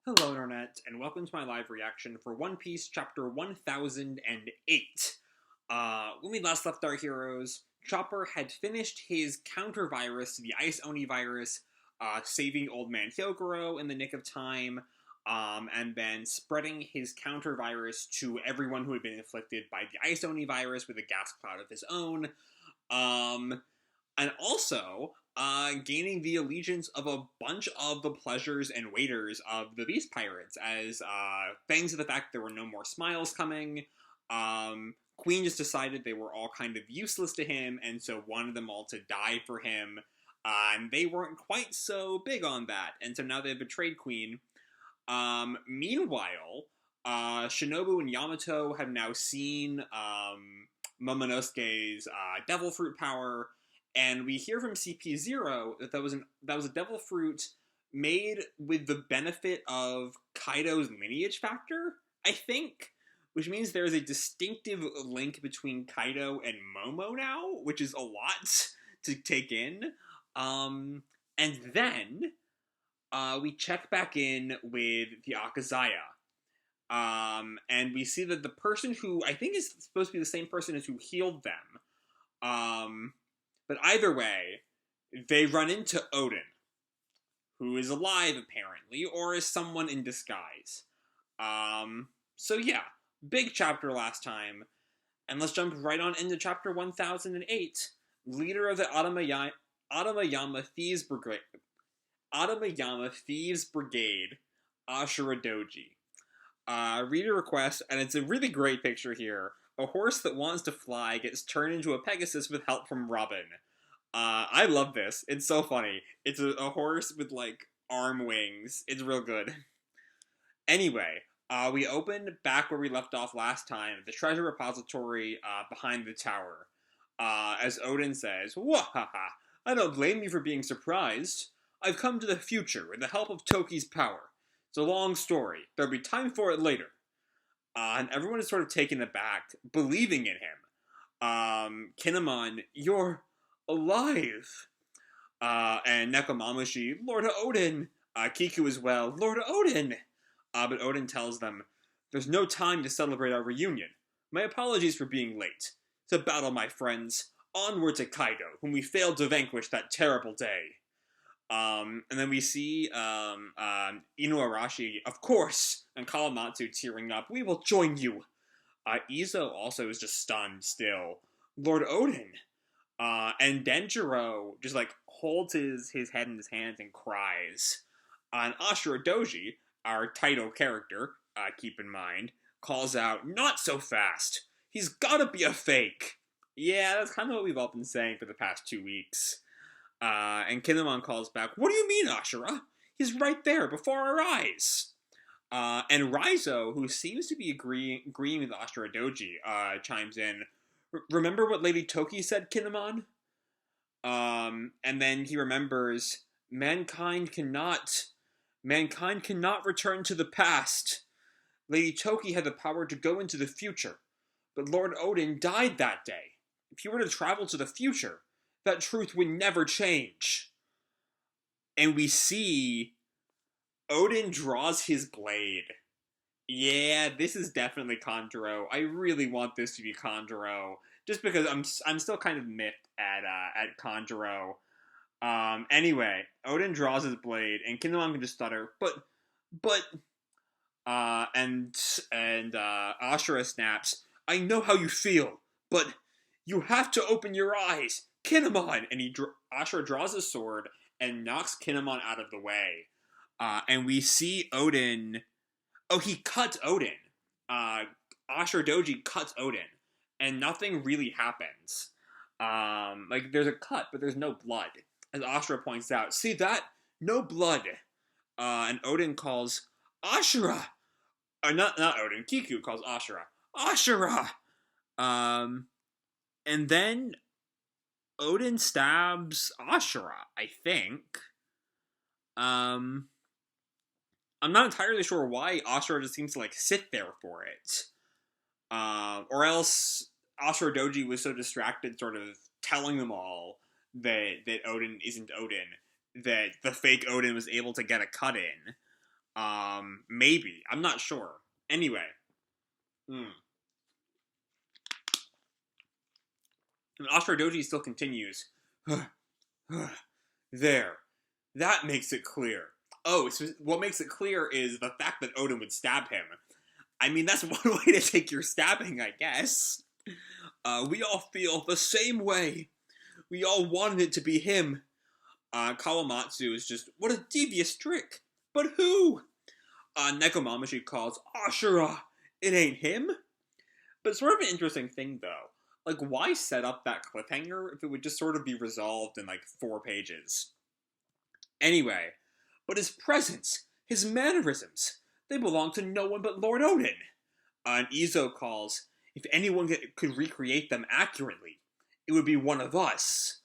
Hello, Internet, and welcome to my live reaction for One Piece Chapter 1008. When we last left our heroes, Chopper had finished his counter-virus to the Ice Oni virus, saving Old Man Hyogoro in the nick of time, and then spreading his counter-virus to everyone who had been inflicted by the Ice Oni virus with a gas cloud of his own. And also, gaining the allegiance of a bunch of the pleasures and waiters of the Beast Pirates, as thanks to the fact there were no more smiles coming, Queen just decided they were all kind of useless to him, and so wanted them all to die for him, and they weren't quite so big on that, and so now they've betrayed Queen. Meanwhile, Shinobu and Yamato have now seen Momonosuke's Devil Fruit power, and we hear from CP0 that was a devil fruit made with the benefit of Kaido's lineage factor, I think, which means there is a distinctive link between Kaido and Momo now, which is a lot to take in. And then we check back in with the Akazaya. And we see that the person who I think is supposed to be the same person as who healed them, but either way, they run into Oden, who is alive, apparently, or is someone in disguise. So yeah, big chapter last time, and let's jump right on into chapter 1008. Leader of the Atamayama Thieves Brigade, Ashura Doji. Reader request, and it's a really great picture here. A horse that wants to fly gets turned into a Pegasus with help from Robin. I love this. It's so funny. It's a horse with, like, arm wings. It's real good. Anyway, we open back where we left off last time, the treasure repository behind the tower. As Oden says, "Wahaha, I don't blame you for being surprised. I've come to the future with the help of Toki's power. It's a long story. There'll be time for it later." And everyone is sort of taken aback, believing in him. Kinemon, "You're alive." And Nekomamushi, "Lord Oden." Kiku as well, "Lord Oden." But Oden tells them, "There's no time to celebrate our reunion. My apologies for being late. To battle, my friends. Onward to Kaido, whom we failed to vanquish that terrible day." And then we see Inuarashi, "Of course," and Kawamatsu tearing up, "We will join you." Izo also is just stunned still. "Lord Oden." And Denjiro just, like, holds his head in his hands and cries. And Ashura Doji, our title character, keep in mind, calls out, "Not so fast. He's gotta be a fake." Yeah, that's kind of what we've all been saying for the past 2 weeks. And Kinemon calls back, "What do you mean, Ashura? He's right there, before our eyes." And Raizo, who seems to be agreeing with Ashura Doji, chimes in, "Remember what Lady Toki said, Kinemon?" And then he remembers, mankind cannot return to the past. Lady Toki had the power to go into the future, but Lord Oden died that day. If he were to travel to the future, that truth would never change. And we see Oden draws his blade. Yeah, this is definitely Kanjuro. I really want this to be Kanjuro, just because I'm still kind of miffed at Kanjuro. Anyway, Oden draws his blade, and Kinemon can just stutter, and Ashura snaps, "I know how you feel, but you have to open your eyes, Kinemon!" And Ashura draws his sword and knocks Kinemon out of the way. And we see Oden. Oh, he cuts Oden. Ashura Doji cuts Oden, and nothing really happens. Like, there's a cut, but there's no blood. As Ashura points out, "See that? No blood." And Oden calls, "Ashura!" Not Oden, Kiku calls Ashura, "Ashura!" And then Oden stabs Ashura, I think. I'm not entirely sure why Ashura just seems to, like, sit there for it. Or else Ashura Doji was so distracted sort of telling them all that Oden isn't Oden, that the fake Oden was able to get a cut in. Maybe. I'm not sure. Anyway. And Ashura Doji still continues. There. That makes it clear. Oh, so what makes it clear is the fact that Oden would stab him. I mean, that's one way to take your stabbing, I guess. We all feel the same way. We all wanted it to be him. Kawamatsu is just, what a devious trick. But who? Nekomamashi calls, Ashura. It ain't him? But it's sort of an interesting thing, though. Like, why set up that cliffhanger if it would just sort of be resolved in, like, 4 pages? Anyway, but his presence, his mannerisms, they belong to no one but Lord Oden. And Izo calls, if anyone could recreate them accurately, it would be one of us.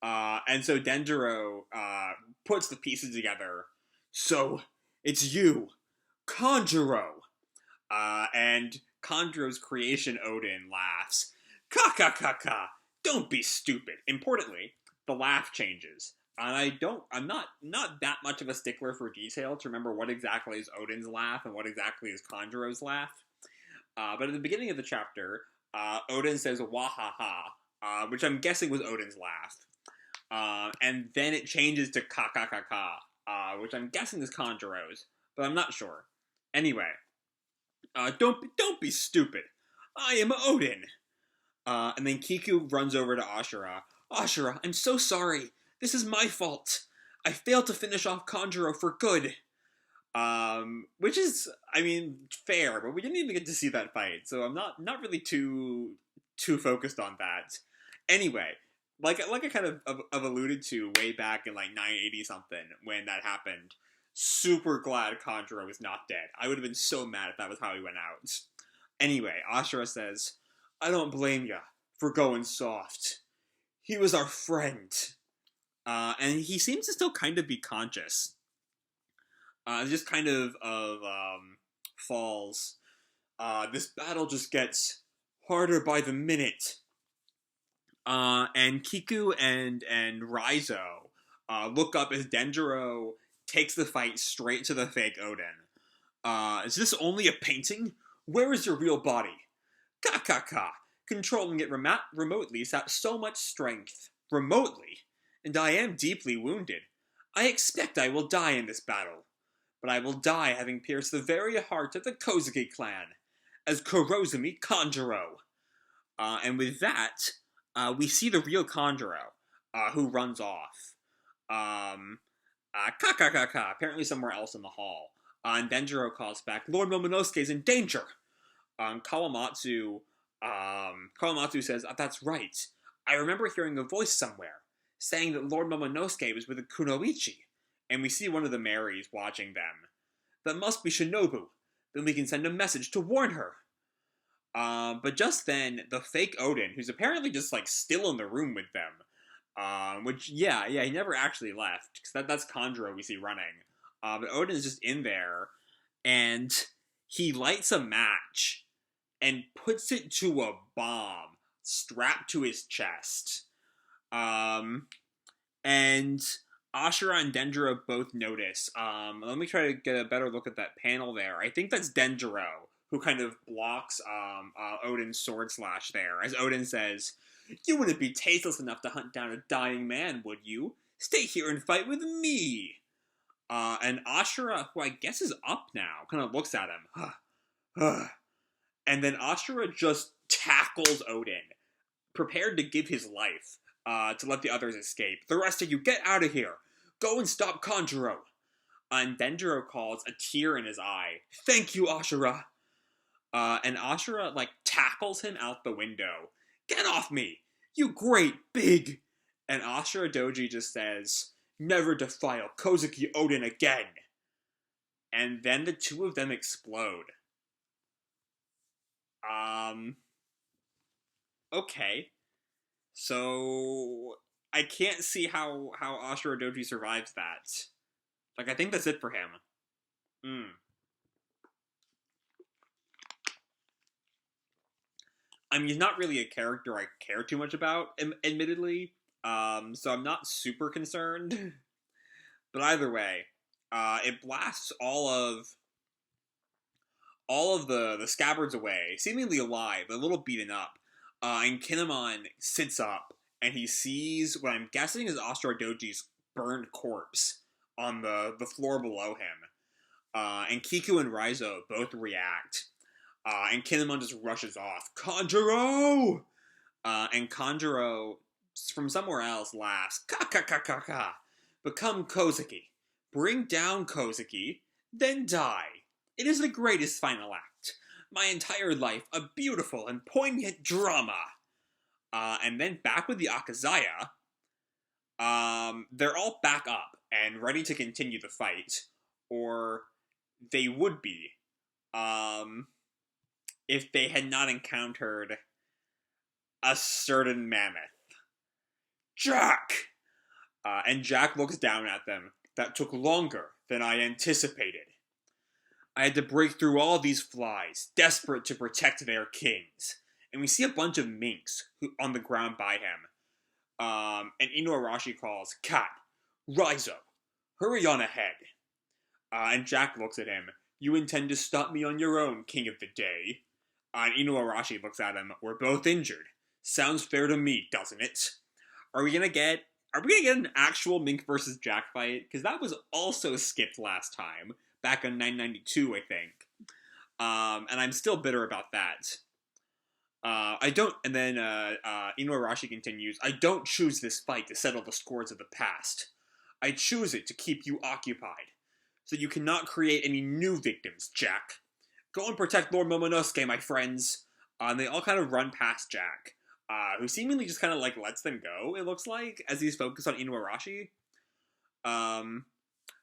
And so Denjiro puts the pieces together. So, it's you, Kanjuro. And Kanjuro's creation Oden laughs. Ka ka ka ka! Don't be stupid. Importantly, the laugh changes. And I'm not that much of a stickler for detail to remember what exactly is Oden's laugh and what exactly is Kanjuro's laugh. But at the beginning of the chapter, Oden says wahaha, which I'm guessing was Oden's laugh. And then it changes to ka ka ka ka, which I'm guessing is Kanjuro's, but I'm not sure. Anyway, don't be stupid. I am Oden. And then Kiku runs over to Ashura. Ashura, I'm so sorry. This is my fault. I failed to finish off Kanjuro for good. Which is, I mean, fair, but we didn't even get to see that fight, so I'm not really too focused on that. Anyway, like I kind of alluded to way back in like 980 something when that happened. Super glad Kanjuro was not dead. I would have been so mad if that was how he went out. Anyway, Ashura says, I don't blame ya for going soft. He was our friend. And he seems to still kind of be conscious. Just kind of falls. This battle just gets harder by the minute. And Kiku and Raizo look up as Denjiro takes the fight straight to the fake Oden. Is this only a painting? Where is your real body? Ka ka ka! Controlling it remotely saps so much strength. Remotely? And I am deeply wounded. I expect I will die in this battle. But I will die having pierced the very heart of the Kozuki clan, as Kurozumi Kanjuro. And with that, we see the real Kanjuro, who runs off. Apparently somewhere else in the hall. And Denjiro calls back, Lord Momonosuke is in danger! Kawamatsu says, that's right. I remember hearing a voice somewhere, saying that Lord Momonosuke was with a Kunoichi, and we see one of the Marys watching them. That must be Shinobu. Then we can send a message to warn her. But just then, the fake Oden, who's apparently just, like, still in the room with them, which, yeah, he never actually left, because that's Kanjuro we see running. But Oden's just in there, and he lights a match, and puts it to a bomb strapped to his chest. And Ashura and Denjiro both notice. Let me try to get a better look at that panel there. I think that's Denjiro, who kind of blocks Oden's sword slash there, as Oden says, you wouldn't be tasteless enough to hunt down a dying man, would you? Stay here and fight with me! And Ashura, who I guess is up now, kind of looks at him. And then Ashura just tackles Oden, prepared to give his life to let the others escape. The rest of you, get out of here! Go and stop Kanjuro! And Denjiro calls, a tear in his eye, thank you, Ashura! And Ashura, like, tackles him out the window. Get off me! You great big! And Ashura Doji just says, never defile Kozuki Oden again! And then the two of them explode. Okay. So, I can't see how Ashura Doji survives that. Like, I think that's it for him. I mean, he's not really a character I care too much about, admittedly. So I'm not super concerned. But either way, it blasts all of the scabbards away, seemingly alive, but a little beaten up. And Kinemon sits up, and he sees what I'm guessing is Ostro Doji's burned corpse on the floor below him. And Kiku and Raizo both react. And Kinemon just rushes off. Kanjuro! And Kanjuro, from somewhere else, laughs. Ka ka ka ka ka. Become Kozuki. Bring down Kozuki, then die. It is the greatest final act. My entire life, a beautiful and poignant drama. And then back with the Akazaya, they're all back up and ready to continue the fight. Or they would be, if they had not encountered a certain mammoth. Jack! And Jack looks down at them. That took longer than I anticipated. I had to break through all these flies, desperate to protect their kings. And we see a bunch of minks on the ground by him. And Inuarashi calls, Cat, Raizo, hurry on ahead. And Jack looks at him. You intend to stop me on your own, King of the Day? And Inuarashi looks at him. We're both injured. Sounds fair to me, doesn't it? Are we gonna get an actual Mink versus Jack fight? Because that was also skipped last time, back in 992, I think. And I'm still bitter about that. And then Inuarashi continues, I don't choose this fight to settle the scores of the past. I choose it to keep you occupied, so you cannot create any new victims, Jack. Go and protect Lord Momonosuke, my friends. And they all kind of run past Jack, who seemingly just kind of, like, lets them go, it looks like, as he's focused on Inuarashi. And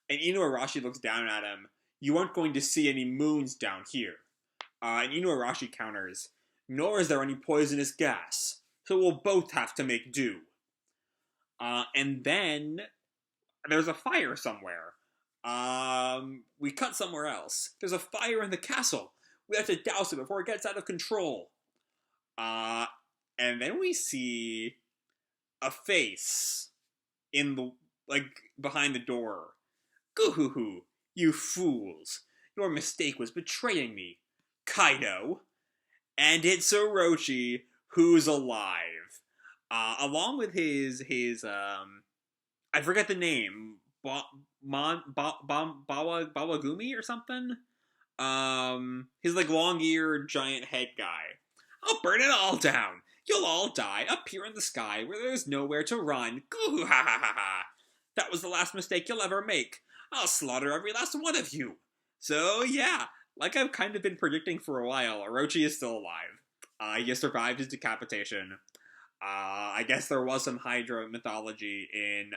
Inuarashi looks down at him. You aren't going to see any moons down here. And Inuarashi counters, nor is there any poisonous gas, so we'll both have to make do. And then there's a fire somewhere. We cut somewhere else. There's a fire in the castle. We have to douse it before it gets out of control. And then we see a face in the, like, behind the door. Goo-hoo-hoo, you fools. Your mistake was betraying me, Kaido. And it's Orochi, who's alive. Along with his I forget the name, Bawagumi or something? His, like, long-eared, giant head guy. I'll burn it all down. You'll all die up here in the sky where there's nowhere to run. Goo ha ha ha ha. That was the last mistake you'll ever make. I'll slaughter every last one of you. So, yeah, like I've kind of been predicting for a while, Orochi is still alive. He has survived his decapitation. I guess there was some Hydra mythology in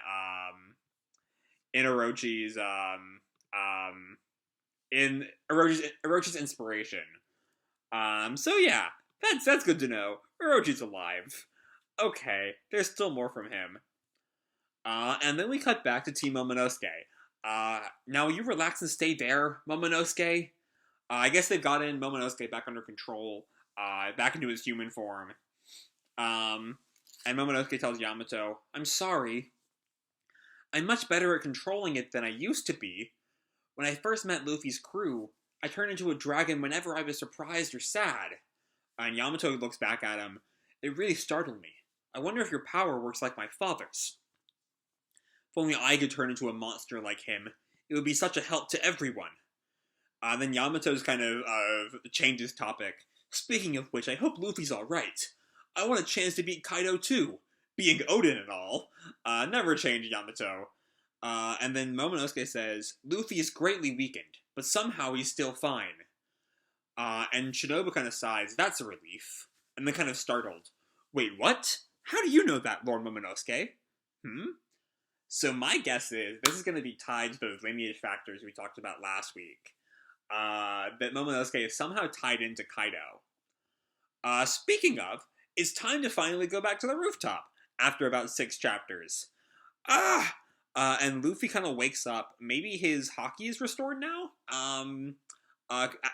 Orochi's, in Orochi's inspiration. So yeah, that's good to know. Orochi's alive. Okay, there's still more from him. And then we cut back to Team Momonosuke. Now you relax and stay there, Momonosuke. I guess they've gotten Momonosuke back under control, back into his human form. And Momonosuke tells Yamato, I'm sorry. I'm much better at controlling it than I used to be. When I first met Luffy's crew, I turned into a dragon whenever I was surprised or sad. And Yamato looks back at him. It really startled me. I wonder if your power works like my father's. If only I could turn into a monster like him, it would be such a help to everyone. Then Yamato's kind of changes topic. Speaking of which, I hope Luffy's alright. I want a chance to beat Kaido too, being Oden and all. Never change, Yamato. And then Momonosuke says, Luffy is greatly weakened, but somehow he's still fine. And Shinobu kind of sighs, that's a relief. And then kind of startled. Wait, what? How do you know that, Lord Momonosuke? So my guess is, this is going to be tied to those lineage factors we talked about last week. That Momonosuke is somehow tied into Kaido. Speaking of, it's time to finally go back to the rooftop, after about 6 chapters. And Luffy kind of wakes up. Maybe his hockey is restored now?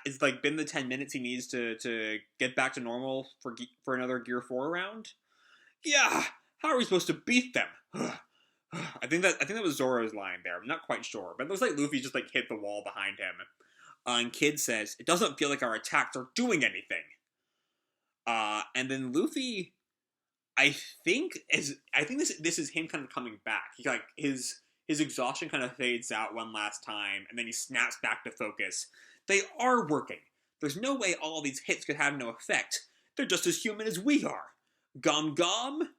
It's like been the 10 minutes he needs to get back to normal for another Gear 4 round? Yeah, how are we supposed to beat them? I think that was Zoro's line there. I'm not quite sure, but it looks like Luffy just like hit the wall behind him. And Kid says, "It doesn't feel like our attacks are doing anything." And then Luffy, I think this is him kind of coming back. He like his exhaustion kind of fades out one last time, and then he snaps back to focus. They are working. There's no way all these hits could have no effect. They're just as human as we are. Gum gum.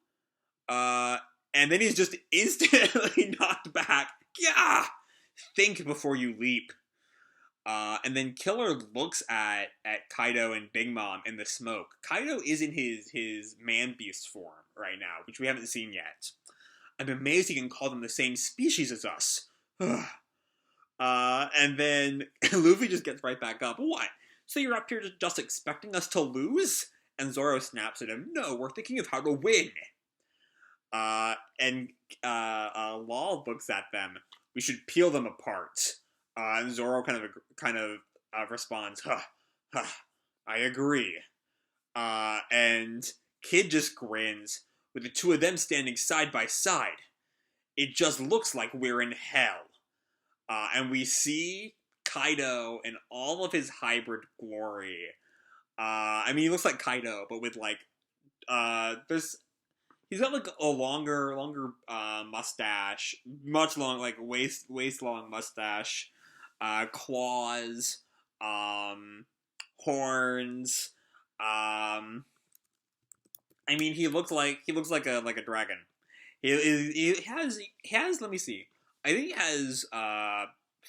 And then he's just instantly knocked back. Yeah! Think before you leap. And then Killer looks at Kaido and Big Mom in the smoke. Kaido is in his man-beast form right now, which we haven't seen yet. I'm amazed he can call them the same species as us. And then Luffy just gets right back up. What? So you're up here just expecting us to lose? And Zoro snaps at him. No, we're thinking of how to win. And Law looks at them. We should peel them apart. And Zoro kind of responds, I agree. And Kid just grins, with the two of them standing side by side. It just looks like we're in hell. And we see Kaido in all of his hybrid glory. I mean, he looks like Kaido, but with like, he's got like a longer mustache, much long, like waist long mustache, claws, horns. I mean, he looks like a dragon. He has. Let me see. I think he has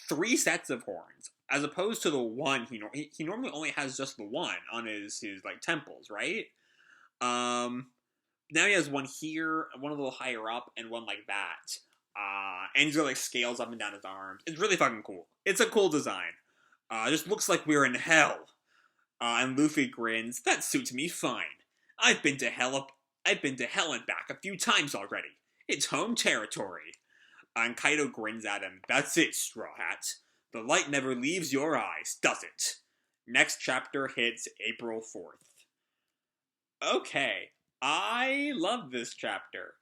3 sets of horns, as opposed to the one he normally only has just the one on his like temples, right? Now he has one here, one a little higher up, and one like that. And he's got like scales up and down his arms. It's really fucking cool. It's a cool design. It just looks like we're in hell. And Luffy grins. That suits me fine. I've been to hell and back a few times already. It's home territory. And Kaido grins at him. That's it, Straw Hat. The light never leaves your eyes, does it? Next chapter hits April 4th. Okay. I love this chapter.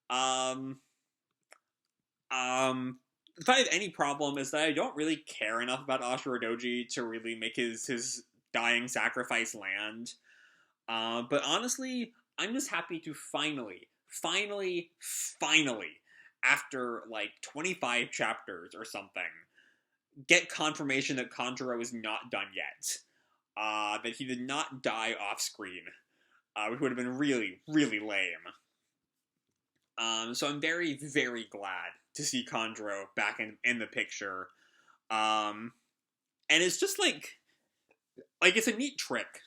If I have any problem is that I don't really care enough about Ashura Doji to really make his dying sacrifice land. But honestly, I'm just happy to finally, after like 25 chapters or something, get confirmation that Kanjuro is not done yet. That he did not die off screen. Which would have been really, really lame. So I'm very, very glad to see Kanjuro back in the picture. And it's just like it's a neat trick.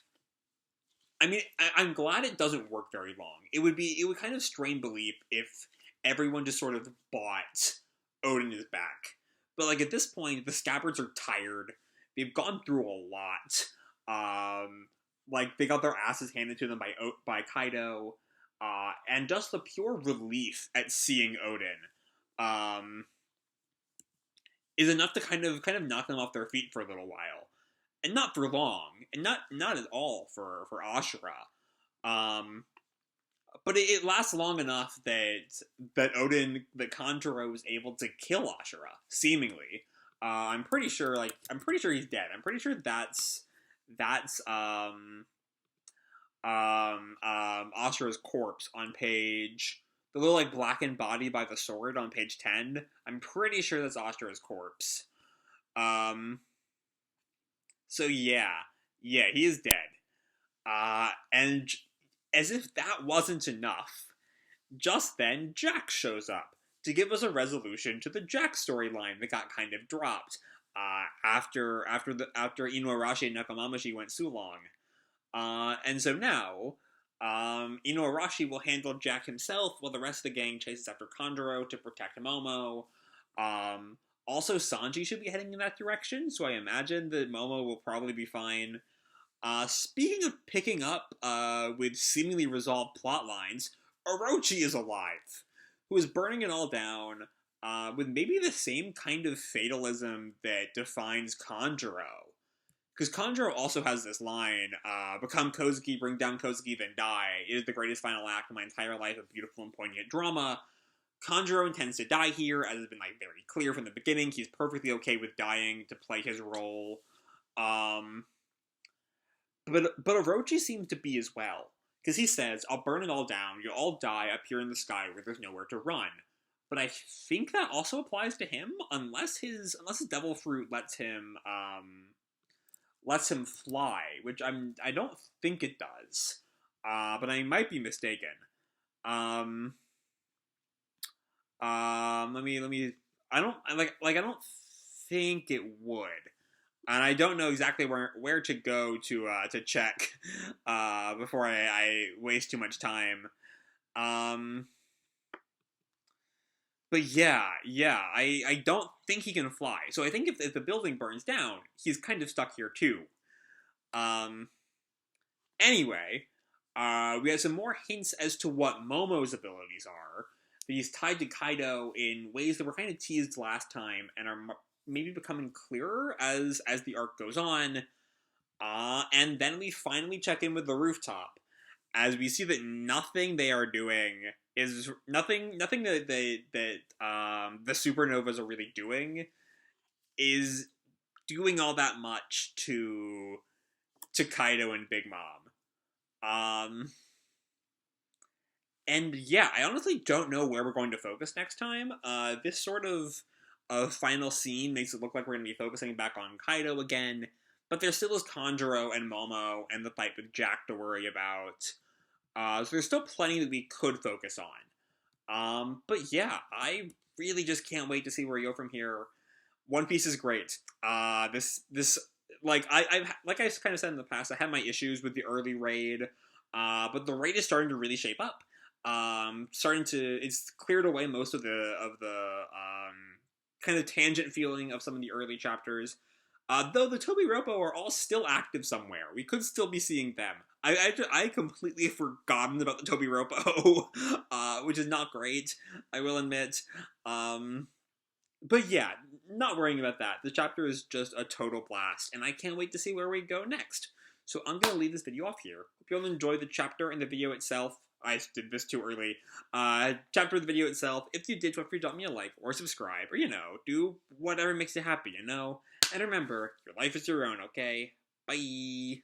I mean, I'm glad it doesn't work very long. It would kind of strain belief if everyone just sort of bought Oden is back. But like at this point, the Scabbards are tired. They've gone through a lot. Like they got their asses handed to them by Kaido. And just the pure relief at seeing Oden is enough to kind of knock them off their feet for a little while, and not for long, and not at all for Ashura. But it lasts long enough that Kanjuro was able to kill Ashura, seemingly. I'm pretty sure he's dead. I'm pretty sure that's Ashura's corpse on page, the little like blackened body by the sword on page 10. I'm pretty sure that's Ashura's corpse. So yeah, he is dead. And as if that wasn't enough, just then Jack shows up to give us a resolution to the Jack storyline that got kind of dropped after Inuarashi and Nekomamushi went so long. And so now, Inuarashi will handle Jack himself while the rest of the gang chases after Kanjuro to protect Momo. Also, Sanji should be heading in that direction, so I imagine that Momo will probably be fine. Speaking of picking up with seemingly resolved plot lines, Orochi is alive, who is burning it all down with maybe the same kind of fatalism that defines Kanjuro. Because Kanjuro also has this line, become Kozuki, bring down Kozuki, then die. It is the greatest final act of my entire life of beautiful and poignant drama. Kanjuro intends to die here, as has been like very clear from the beginning. He's perfectly okay with dying to play his role. Um, but Orochi seems to be as well, because he says, "I'll burn it all down. You'll all die up here in the sky where there's nowhere to run." But I think that also applies to him, unless his devil fruit lets him fly, which I don't think it does. But I might be mistaken. Um, let me. I don't think it would, and I don't know exactly where to go to check before I waste too much time. Um, but I don't think he can fly. So I think if the building burns down, he's kind of stuck here too. Um, anyway, we have some more hints as to what Momo's abilities are. He's tied to Kaido in ways that were kind of teased last time and are maybe becoming clearer as the arc goes on. And then we finally check in with the rooftop, as we see that nothing they are doing is nothing that the supernovas are really doing is doing all that much to Kaido and Big Mom. And yeah, I honestly don't know where we're going to focus next time. This sort of final scene makes it look like we're going to be focusing back on Kaido again, but there still is Kanjuro and Momo and the fight with Jack to worry about. So there's still plenty that we could focus on. But yeah, I really just can't wait to see where we go from here. One Piece is great. This like I kind of said in the past, I had my issues with the early raid, but the raid is starting to really shape up. It's cleared away most of the kind of tangent feeling of some of the early chapters. Though the Toby Roppo are all still active somewhere. We could still be seeing them. I completely forgotten about the Toby Roppo, which is not great, I will admit. But yeah, not worrying about that. The chapter is just a total blast, and I can't wait to see where we go next. So I'm going to leave this video off here. Hope you all enjoyed the chapter and the video itself. I did this too early. Chapter of the video itself. If you did, feel free to drop me a like or subscribe, or, do whatever makes you happy, And remember, your life is your own, okay? Bye!